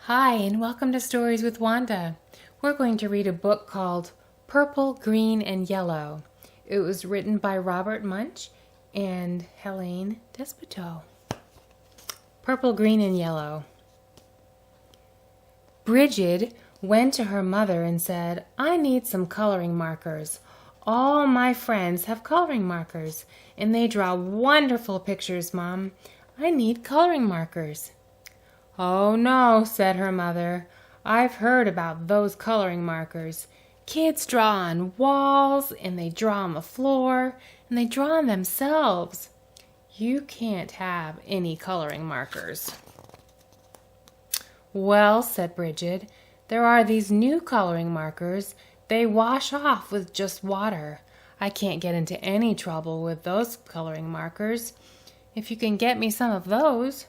Hi, and welcome to Stories with Wanda. We're going to read a book called Purple, Green, and Yellow. It was written by Robert Munsch and Helene Desputeaux. Purple, Green, and Yellow. Brigid went to her mother and said, "I need some coloring markers. All my friends have coloring markers, and they draw wonderful pictures, Mom. I need coloring markers." "Oh, no," said her mother. "I've heard about those coloring markers. Kids draw on walls, and they draw on the floor, and they draw on themselves. You can't have any coloring markers." "Well," said Brigid, "there are these new coloring markers. They wash off with just water. I can't get into any trouble with those coloring markers. If you can get me some of those."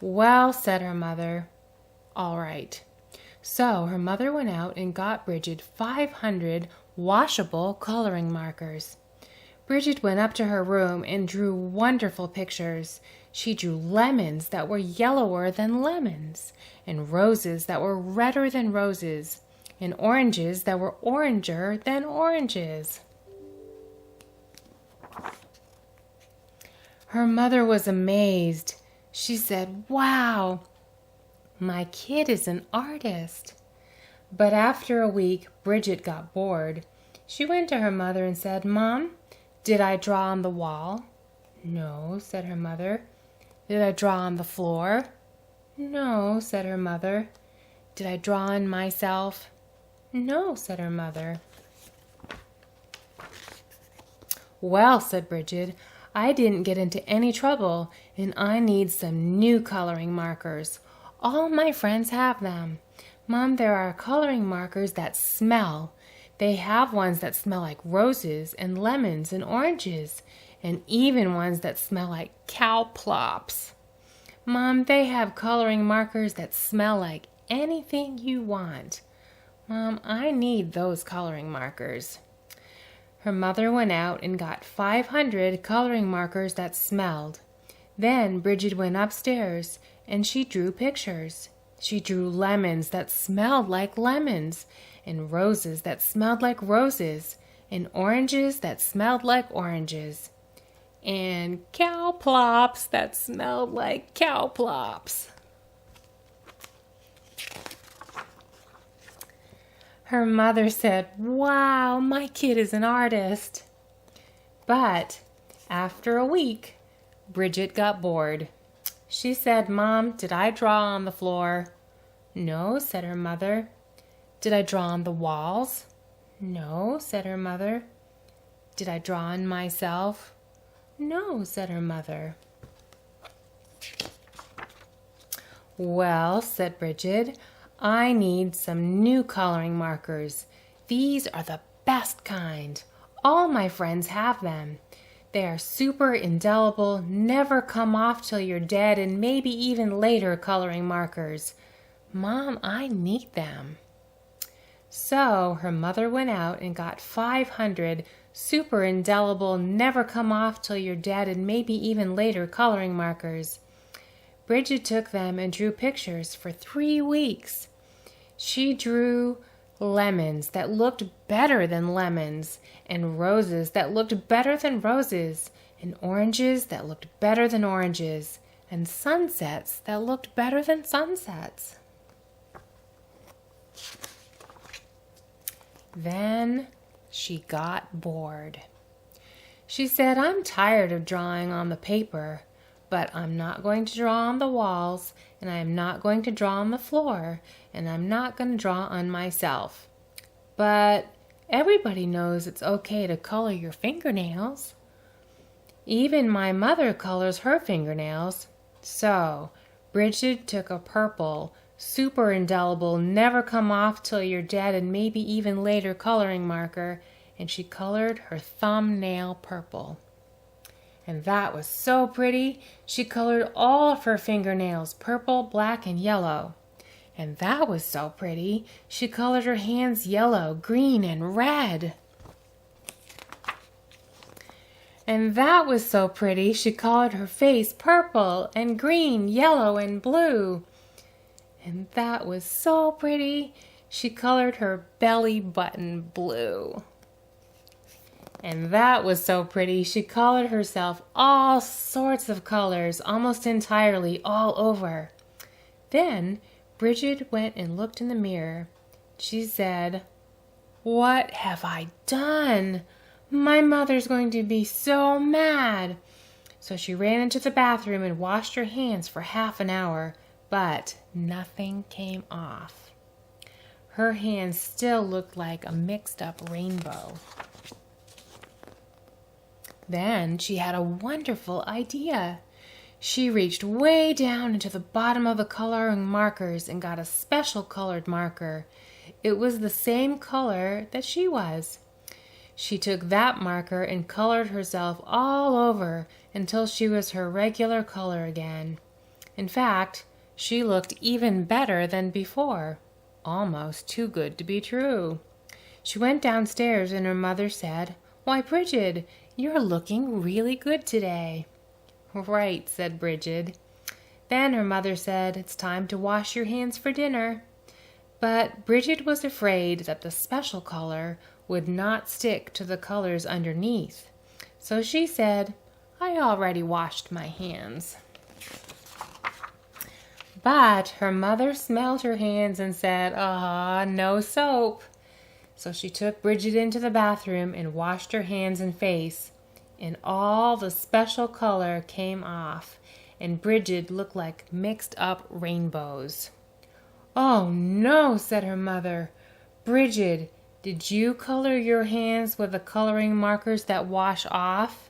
"Well," said her mother, "all right." So her mother went out and got Brigid 500 washable coloring markers. Brigid went up to her room and drew wonderful pictures. She drew lemons that were yellower than lemons, and roses that were redder than roses, and oranges that were oranger than oranges. Her mother was amazed. She said, "Wow, my kid is an artist." But after a week, Brigid got bored. She went to her mother and said, "Mom, did I draw on the wall?" "No," said her mother. "Did I draw on the floor?" "No," said her mother. "Did I draw on myself?" "No," said her mother. "Well," said Brigid, "I didn't get into any trouble, and I need some new coloring markers. All my friends have them. Mom, there are coloring markers that smell. They have ones that smell like roses and lemons and oranges, and even ones that smell like cow plops. Mom, they have coloring markers that smell like anything you want. Mom, I need those coloring markers." Her mother went out and got 500 coloring markers that smelled. Then Brigid went upstairs and she drew pictures. She drew lemons that smelled like lemons, and roses that smelled like roses, and oranges that smelled like oranges, and cow plops that smelled like cow plops. Her mother said, "Wow, my kid is an artist." But after a week, Brigid got bored. She said, "Mom, did I draw on the floor?" "No," said her mother. "Did I draw on the walls?" "No," said her mother. "Did I draw on myself?" "No," said her mother. "Well," said Brigid, "I need some new coloring markers. These are the best kind. All my friends have them. They are super indelible, never come off till you're dead, and maybe even later coloring markers. Mom, I need them." So her mother went out and got 500 super indelible, never come off till you're dead, and maybe even later coloring markers. Brigid took them and drew pictures for 3 weeks. She drew lemons that looked better than lemons, and roses that looked better than roses, and oranges that looked better than oranges, and sunsets that looked better than sunsets. Then she got bored. She said, "I'm tired of drawing on the paper, but I'm not going to draw on the walls, and I am not going to draw on the floor, and I'm not going to draw on myself. But everybody knows it's okay to color your fingernails. Even my mother colors her fingernails." So Brigid took a purple, super indelible, never come off till you're dead, and maybe even later coloring marker, and she colored her thumbnail purple. And that was so pretty. She colored all of her fingernails purple, black, and yellow. And that was so pretty. She colored her hands yellow, green, and red. And that was so pretty. She colored her face purple and green, yellow, and blue. And that was so pretty. She colored her belly button blue. And that was so pretty. She colored herself all sorts of colors, almost entirely all over. Then Brigid went and looked in the mirror. She said, "What have I done? My mother's going to be so mad." So she ran into the bathroom and washed her hands for half an hour, but nothing came off. Her hands still looked like a mixed-up rainbow. Then she had a wonderful idea. She reached way down into the bottom of the coloring markers and got a special colored marker. It was the same color that she was. She took that marker and colored herself all over until she was her regular color again. In fact, she looked even better than before. Almost too good to be true. She went downstairs and her mother said, "Why, Brigid, you're looking really good today." "Right," said Brigid. Then her mother said, "It's time to wash your hands for dinner." But Brigid was afraid that the special color would not stick to the colors underneath. So she said, "I already washed my hands." But her mother smelled her hands and said, no soap." So she took Brigid into the bathroom and washed her hands and face, and all the special color came off, and Brigid looked like mixed-up rainbows. "Oh, no," said her mother. "Brigid, did you color your hands with the coloring markers that wash off?"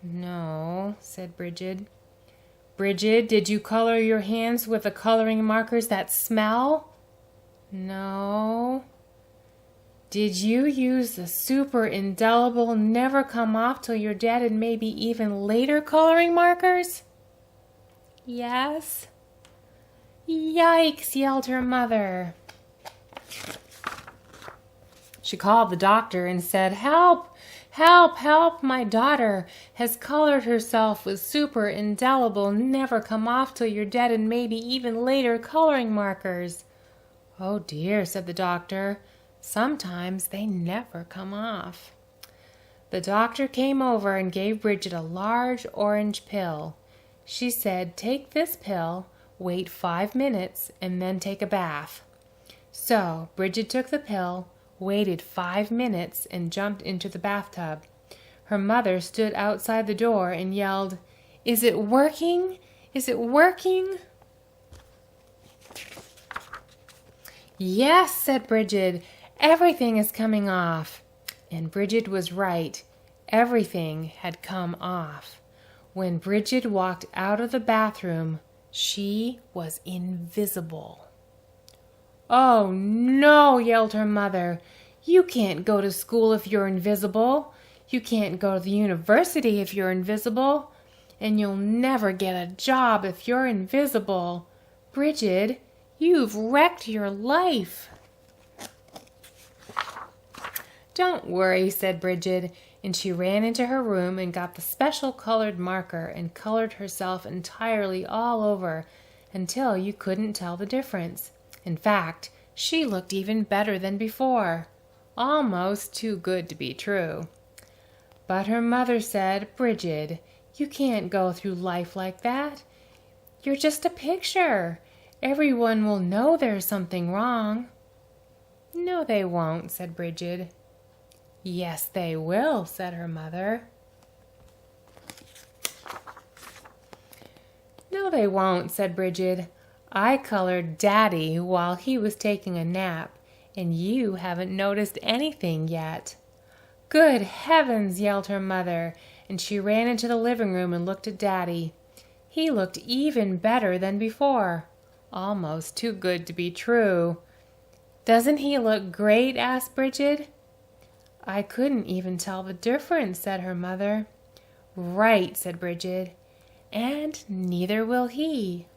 "No," said Brigid. "Brigid, did you color your hands with the coloring markers that smell?" "No." "Did you use the super indelible, never come off till you're dead and maybe even later coloring markers?" "Yes." "Yikes," yelled her mother. She called the doctor and said, "Help! Help! Help! My daughter has colored herself with super indelible, never come off till you're dead and maybe even later coloring markers." "Oh dear," said the doctor. "Sometimes they never come off." The doctor came over and gave Brigid a large orange pill. She said, "Take this pill, wait 5 minutes, and then take a bath." So Brigid took the pill, waited 5 minutes, and jumped into the bathtub. Her mother stood outside the door and yelled, "Is it working? Is it working?" "Yes," said Brigid, "everything is coming off." And Brigid was right. Everything had come off. When Brigid walked out of the bathroom, she was invisible. "Oh, no," yelled her mother. "You can't go to school if you're invisible. You can't go to the university if you're invisible. And you'll never get a job if you're invisible. Brigid, you've wrecked your life." "Don't worry," said Brigid, and she ran into her room and got the special colored marker and colored herself entirely all over until you couldn't tell the difference. In fact, she looked even better than before. Almost too good to be true. But her mother said, "Brigid, you can't go through life like that. You're just a picture. Everyone will know there's something wrong." "No, they won't," said Brigid. "Yes, they will," said her mother. "No, they won't," said Brigid. "I colored Daddy while he was taking a nap, and you haven't noticed anything yet." "Good heavens!" yelled her mother, and she ran into the living room and looked at Daddy. He looked even better than before. Almost too good to be true. "Doesn't he look great?" asked Brigid. "I couldn't even tell the difference," said her mother. "Right," said Brigid, "and neither will he.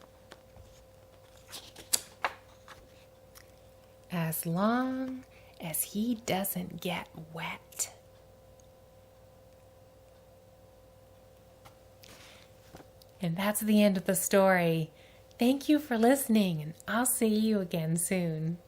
As long as he doesn't get wet." And that's the end of the story. Thank you for listening, and I'll see you again soon.